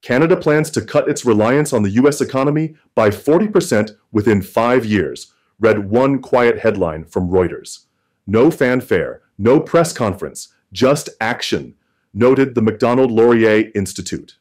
Canada plans to cut its reliance on the US economy by 40% within 5 years, read one quiet headline from Reuters. No fanfare, no press conference, just action, noted the Macdonald-Laurier Institute.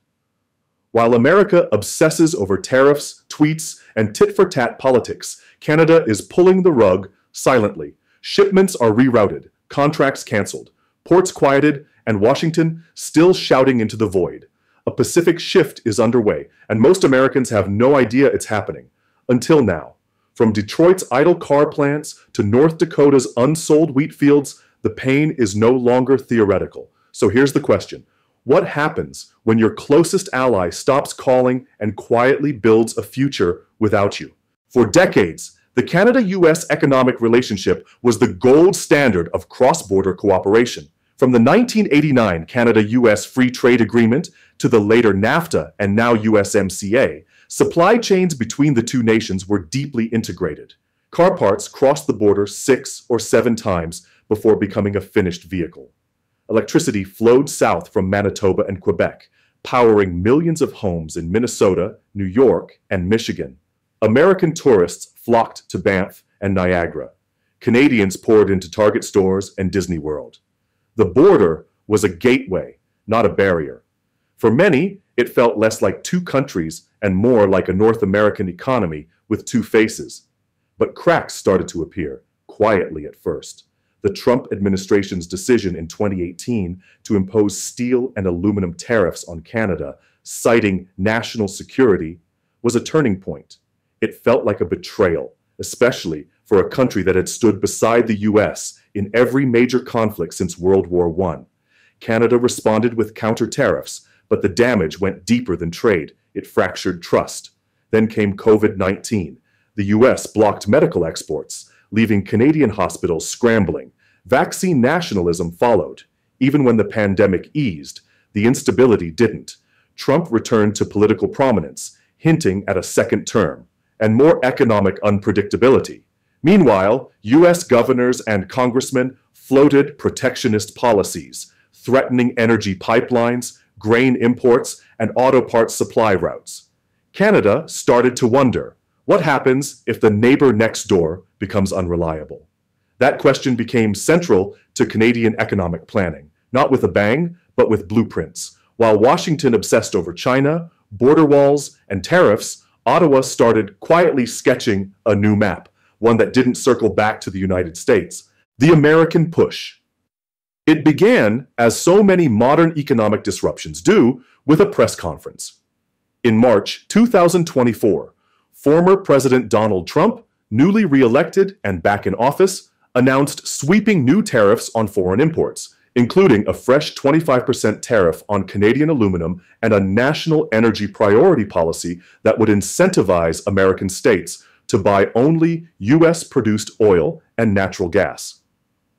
While America obsesses over tariffs, tweets, and tit-for-tat politics, Canada is pulling the rug silently. Shipments are rerouted, contracts canceled, ports quieted, and Washington still shouting into the void. A Pacific shift is underway, and most Americans have no idea it's happening. Until now. From Detroit's idle car plants to North Dakota's unsold wheat fields, the pain is no longer theoretical. So here's the question. What happens when your closest ally stops calling and quietly builds a future without you? For decades, the Canada-US economic relationship was the gold standard of cross-border cooperation. From the 1989 Canada-US Free Trade Agreement to the later NAFTA and now USMCA, supply chains between the two nations were deeply integrated. Car parts crossed the border 6 or 7 times before becoming a finished vehicle. Electricity flowed south from Manitoba and Quebec, powering millions of homes in Minnesota, New York, and Michigan. American tourists flocked to Banff and Niagara. Canadians poured into Target stores and Disney World. The border was a gateway, not a barrier. For many, it felt less like two countries and more like a North American economy with two faces. But cracks started to appear, quietly at first. The Trump administration's decision in 2018 to impose steel and aluminum tariffs on Canada, citing national security, was a turning point. It felt like a betrayal, especially for a country that had stood beside the US in every major conflict since World War I. Canada responded with counter tariffs, but the damage went deeper than trade. It fractured trust. Then came COVID-19. The US blocked medical exports, leaving Canadian hospitals scrambling. Vaccine nationalism followed. Even when the pandemic eased, the instability didn't. Trump returned to political prominence, hinting at a second term, and more economic unpredictability. Meanwhile, US governors and congressmen floated protectionist policies, threatening energy pipelines, grain imports, and auto parts supply routes. Canada started to wonder, what happens if the neighbor next door becomes unreliable? That question became central to Canadian economic planning, not with a bang, but with blueprints. While Washington obsessed over China, border walls, and tariffs, Ottawa started quietly sketching a new map, one that didn't circle back to the United States, the American push. It began, as so many modern economic disruptions do, with a press conference. In March 2024, former President Donald Trump, newly re-elected and back in office, announced sweeping new tariffs on foreign imports, including a fresh 25% tariff on Canadian aluminum and a national energy priority policy that would incentivize American states to buy only US-produced oil and natural gas.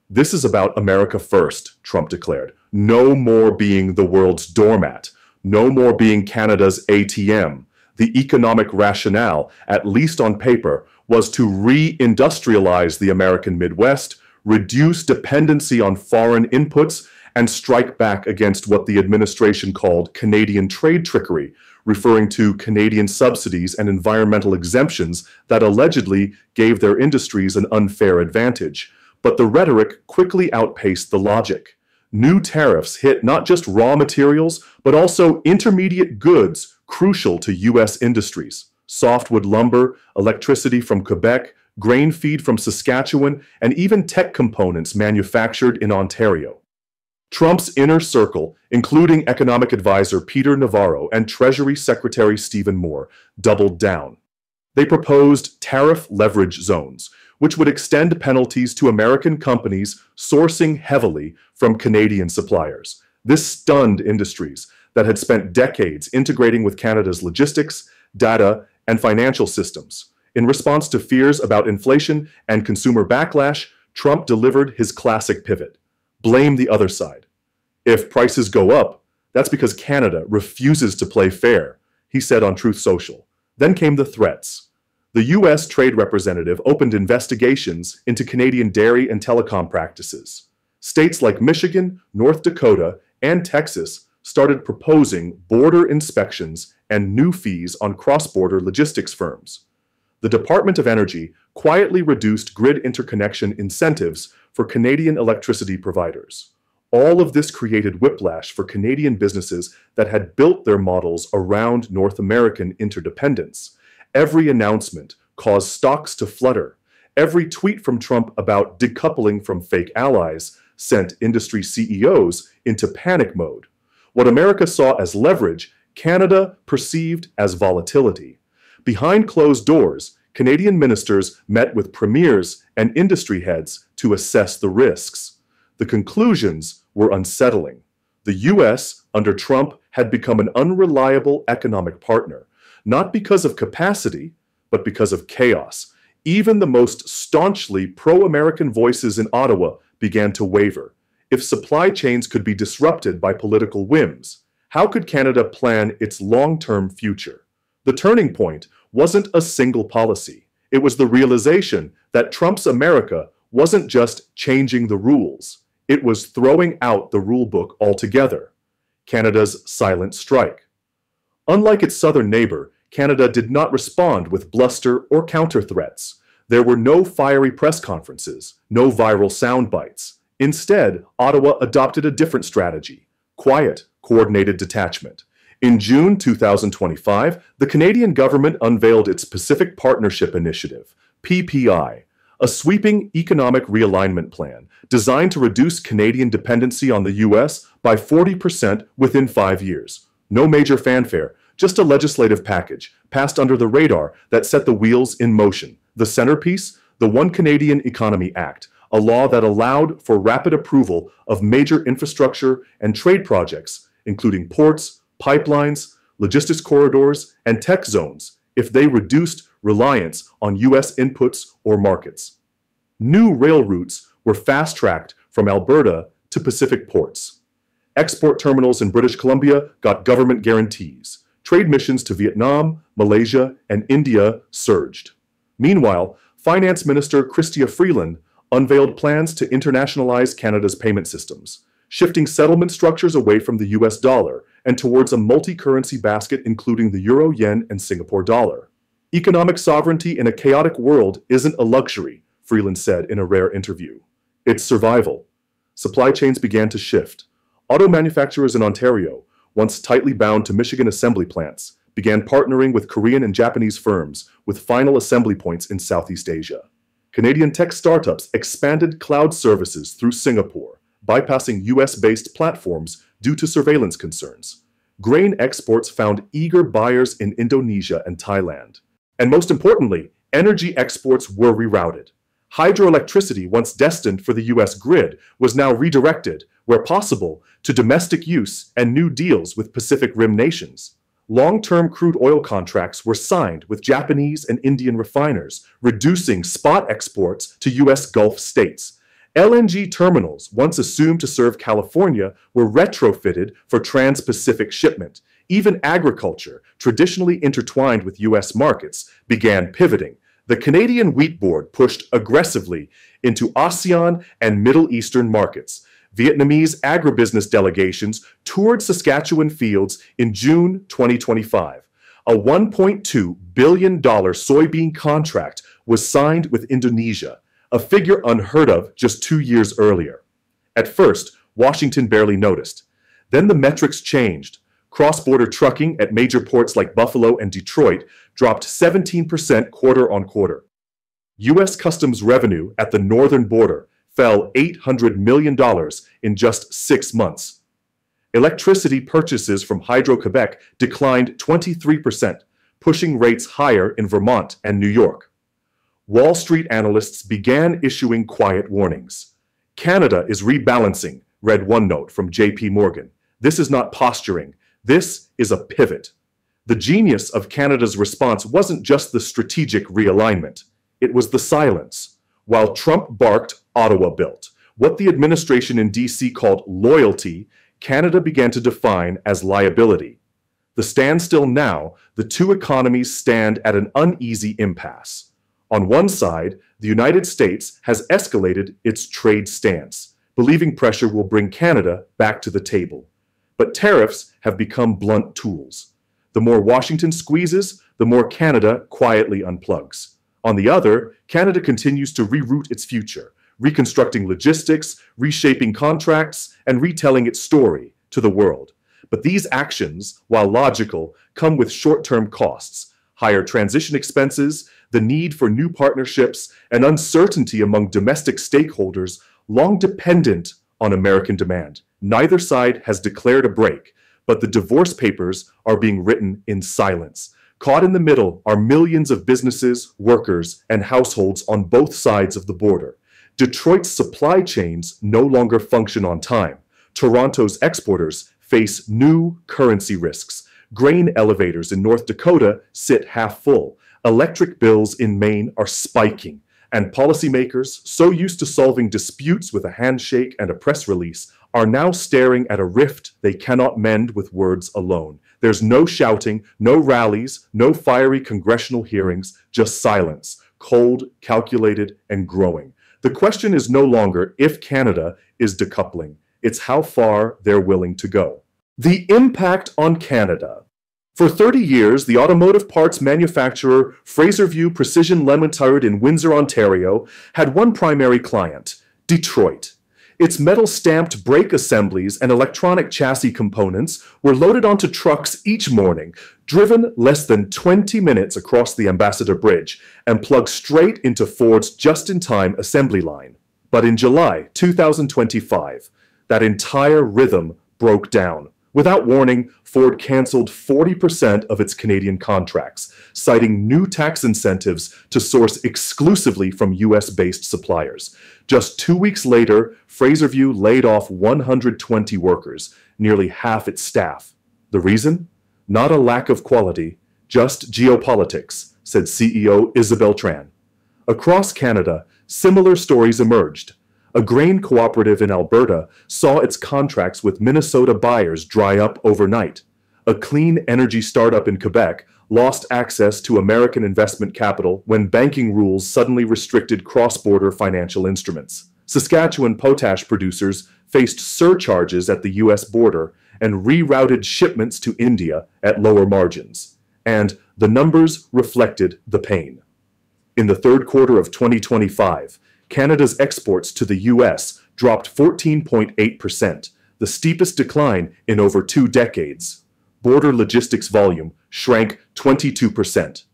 This is about America first, Trump declared. No more being the world's doormat. No more being Canada's ATM. The economic rationale, at least on paper, was to re-industrialize the American Midwest, reduce dependency on foreign inputs, and strike back against what the administration called Canadian trade trickery, referring to Canadian subsidies and environmental exemptions that allegedly gave their industries an unfair advantage. But the rhetoric quickly outpaced the logic. New tariffs hit not just raw materials, but also intermediate goods crucial to U.S. industries. Softwood lumber, electricity from Quebec, grain feed from Saskatchewan, and even tech components manufactured in Ontario. Trump's inner circle, including economic advisor Peter Navarro and Treasury Secretary Stephen Moore, doubled down. They proposed tariff leverage zones, which would extend penalties to American companies sourcing heavily from Canadian suppliers. This stunned industries that had spent decades integrating with Canada's logistics, data, and financial systems. In response to fears about inflation and consumer backlash, Trump delivered his classic pivot. Blame the other side. If prices go up, that's because Canada refuses to play fair, he said on Truth Social. Then came the threats. The U.S. Trade Representative opened investigations into Canadian dairy and telecom practices. States like Michigan, North Dakota, and Texas started proposing border inspections and new fees on cross-border logistics firms. The Department of Energy quietly reduced grid interconnection incentives for Canadian electricity providers. All of this created whiplash for Canadian businesses that had built their models around North American interdependence. Every announcement caused stocks to flutter. Every tweet from Trump about decoupling from fake allies sent industry CEOs into panic mode. What America saw as leverage, Canada perceived as volatility. Behind closed doors, Canadian ministers met with premiers and industry heads to assess the risks. The conclusions were unsettling. The U.S., under Trump, had become an unreliable economic partner, not because of capacity, but because of chaos. Even the most staunchly pro-American voices in Ottawa began to waver. If supply chains could be disrupted by political whims, how could Canada plan its long-term future? The turning point wasn't a single policy. It was the realization that Trump's America wasn't just changing the rules. It was throwing out the rulebook altogether. Canada's silent strike. Unlike its southern neighbor, Canada did not respond with bluster or counter-threats. There were no fiery press conferences, no viral sound bites. Instead, Ottawa adopted a different strategy: quiet, coordinated detachment. In June 2025, the Canadian government unveiled its Pacific Partnership Initiative, PPI, a sweeping economic realignment plan designed to reduce Canadian dependency on the U.S. by 40% within 5 years. No major fanfare, just a legislative package passed under the radar that set the wheels in motion. The centerpiece, the One Canadian Economy Act, a law that allowed for rapid approval of major infrastructure and trade projects, including ports, pipelines, logistics corridors, and tech zones, if they reduced reliance on U.S. inputs or markets. New rail routes were fast-tracked from Alberta to Pacific ports. Export terminals in British Columbia got government guarantees. Trade missions to Vietnam, Malaysia, and India surged. Meanwhile, Finance Minister Chrystia Freeland unveiled plans to internationalize Canada's payment systems, shifting settlement structures away from the US dollar and towards a multi-currency basket including the euro, yen, and Singapore dollar. Economic sovereignty in a chaotic world isn't a luxury, Freeland said in a rare interview. It's survival. Supply chains began to shift. Auto manufacturers in Ontario, once tightly bound to Michigan assembly plants, began partnering with Korean and Japanese firms with final assembly points in Southeast Asia. Canadian tech startups expanded cloud services through Singapore, bypassing US-based platforms due to surveillance concerns. Grain exports found eager buyers in Indonesia and Thailand. And most importantly, energy exports were rerouted. Hydroelectricity, once destined for the US grid, was now redirected, where possible, to domestic use and new deals with Pacific Rim nations. Long-term crude oil contracts were signed with Japanese and Indian refiners, reducing spot exports to US Gulf states. LNG terminals, once assumed to serve California, were retrofitted for trans-Pacific shipment. Even agriculture, traditionally intertwined with US markets, began pivoting. The Canadian Wheat Board pushed aggressively into ASEAN and Middle Eastern markets. Vietnamese agribusiness delegations toured Saskatchewan fields in June 2025. A $1.2 billion soybean contract was signed with Indonesia, a figure unheard of just 2 years earlier. At first, Washington barely noticed. Then the metrics changed. Cross-border trucking at major ports like Buffalo and Detroit dropped 17% quarter on quarter. U.S. customs revenue at the northern border fell $800 million in just 6 months. Electricity purchases from Hydro-Quebec declined 23%, pushing rates higher in Vermont and New York. Wall Street analysts began issuing quiet warnings. Canada is rebalancing, read one note from J.P. Morgan. This is not posturing. This is a pivot. The genius of Canada's response wasn't just the strategic realignment. It was the silence. While Trump barked, Ottawa built. What the administration in D.C. called loyalty, Canada began to define as liability. The standstill now, the two economies stand at an uneasy impasse. On one side, the United States has escalated its trade stance, believing pressure will bring Canada back to the table. But tariffs have become blunt tools. The more Washington squeezes, the more Canada quietly unplugs. On the other, Canada continues to reroute its future, reconstructing logistics, reshaping contracts, and retelling its story to the world. But these actions, while logical, come with short-term costs, higher transition expenses, the need for new partnerships, and uncertainty among domestic stakeholders long dependent on American demand. Neither side has declared a break, but the divorce papers are being written in silence. Caught in the middle are millions of businesses, workers, and households on both sides of the border. Detroit's supply chains no longer function on time. Toronto's exporters face new currency risks. Grain elevators in North Dakota sit half full. Electric bills in Maine are spiking. And policymakers, so used to solving disputes with a handshake and a press release, are now staring at a rift they cannot mend with words alone. There's no shouting, no rallies, no fiery congressional hearings, just silence, cold, calculated, and growing. The question is no longer if Canada is decoupling, it's how far they're willing to go. The impact on Canada. For 30 years, the automotive parts manufacturer Fraserview Precision Limited in Windsor, Ontario, had one primary client, Detroit. Its metal-stamped brake assemblies and electronic chassis components were loaded onto trucks each morning, driven less than 20 minutes across the Ambassador Bridge, and plugged straight into Ford's just-in-time assembly line. But in July 2025, that entire rhythm broke down. Without warning, Ford canceled 40% of its Canadian contracts, citing new tax incentives to source exclusively from US-based suppliers. Just 2 weeks later, Fraserview laid off 120 workers, nearly half its staff. The reason? Not a lack of quality, just geopolitics, said CEO Isabelle Tran. Across Canada, similar stories emerged. A grain cooperative in Alberta saw its contracts with Minnesota buyers dry up overnight. A clean energy startup in Quebec lost access to American investment capital when banking rules suddenly restricted cross-border financial instruments. Saskatchewan potash producers faced surcharges at the US border and rerouted shipments to India at lower margins. And the numbers reflected the pain. In the third quarter of 2025, Canada's exports to the US dropped 14.8%, the steepest decline in over 2 decades. Border logistics volume shrank 22%.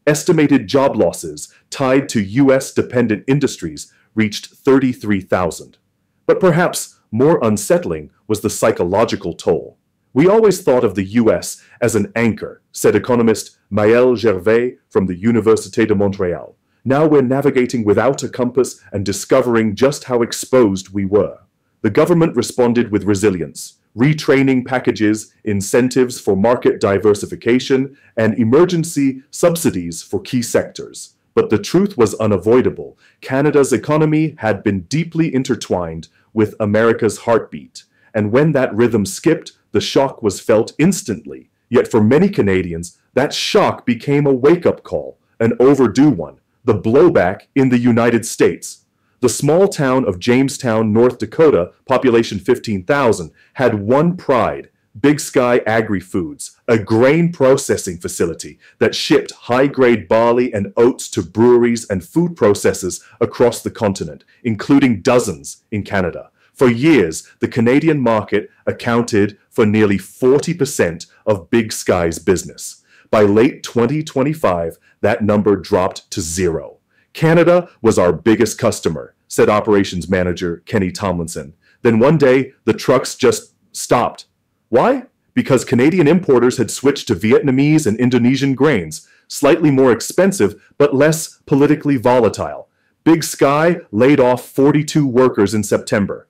Estimated job losses tied to US-dependent industries reached 33,000. But perhaps more unsettling was the psychological toll. We always thought of the US as an anchor, said economist Maëlle Gervais from the Université de Montréal. Now we're navigating without a compass and discovering just how exposed we were. The government responded with resilience, retraining packages, incentives for market diversification, and emergency subsidies for key sectors. But the truth was unavoidable. Canada's economy had been deeply intertwined with America's heartbeat. And when that rhythm skipped, the shock was felt instantly. Yet for many Canadians, that shock became a wake-up call, an overdue one. The blowback in the United States. The small town of Jamestown, North Dakota, population 15,000, had one pride, Big Sky Agri-Foods, a grain processing facility that shipped high-grade barley and oats to breweries and food processors across the continent, including dozens in Canada. For years, the Canadian market accounted for nearly 40% of Big Sky's business. By late 2025, that number dropped to 0. Canada was our biggest customer, said operations manager Kenny Tomlinson. Then one day, the trucks just stopped. Why? Because Canadian importers had switched to Vietnamese and Indonesian grains, slightly more expensive but less politically volatile. Big Sky laid off 42 workers in September.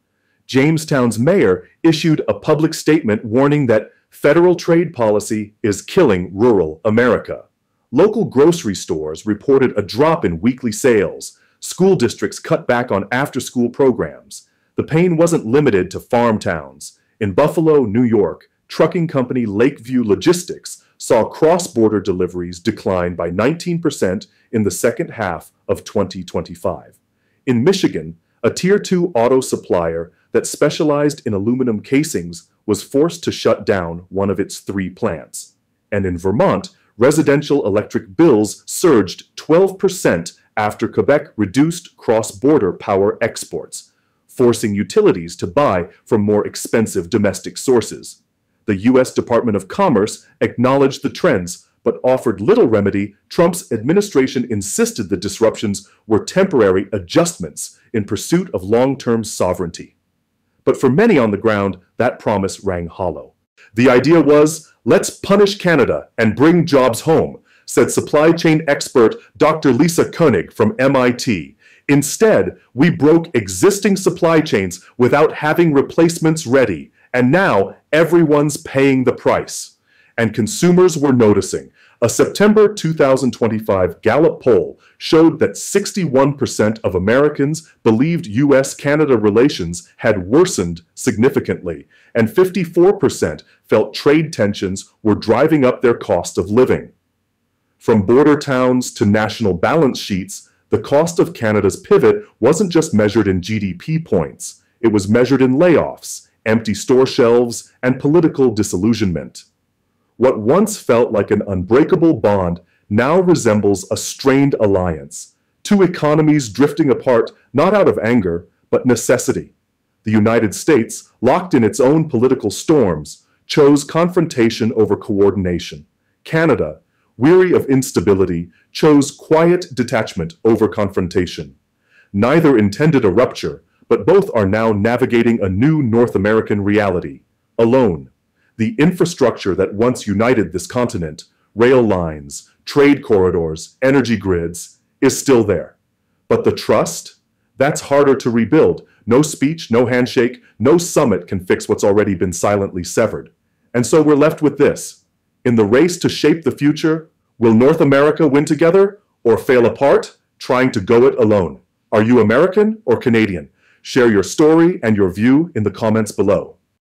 Jamestown's mayor issued a public statement warning that federal trade policy is killing rural America. Local grocery stores reported a drop in weekly sales. School districts cut back on after-school programs. The pain wasn't limited to farm towns. In Buffalo, New York, trucking company Lakeview Logistics saw cross-border deliveries decline by 19% in the second half of 2025. In Michigan, a Tier 2 auto supplier that specialized in aluminum casings was forced to shut down one of its 3 plants. And in Vermont, residential electric bills surged 12% after Quebec reduced cross-border power exports, forcing utilities to buy from more expensive domestic sources. The U.S. Department of Commerce acknowledged the trends, but offered little remedy. Trump's administration insisted the disruptions were temporary adjustments in pursuit of long-term sovereignty. But for many on the ground, that promise rang hollow. The idea was, let's punish Canada and bring jobs home, said supply chain expert Dr. Lisa Koenig from MIT. Instead, we broke existing supply chains without having replacements ready, and now everyone's paying the price. And consumers were noticing. A September 2025 Gallup poll showed that 61% of Americans believed U.S.-Canada relations had worsened significantly, and 54% felt trade tensions were driving up their cost of living. From border towns to national balance sheets, the cost of Canada's pivot wasn't just measured in GDP points. It was measured in layoffs, empty store shelves, and political disillusionment. What once felt like an unbreakable bond now resembles a strained alliance, 2 economies drifting apart not out of anger, but necessity. The United States, locked in its own political storms, chose confrontation over coordination. Canada, weary of instability, chose quiet detachment over confrontation. Neither intended a rupture, but both are now navigating a new North American reality, alone. The infrastructure that once united this continent, rail lines, trade corridors, energy grids, is still there. But the trust? That's harder to rebuild. No speech, no handshake, no summit can fix what's already been silently severed. And so we're left with this. In the race to shape the future, will North America win together or fail apart, trying to go it alone? Are you American or Canadian? Share your story and your view in the comments below.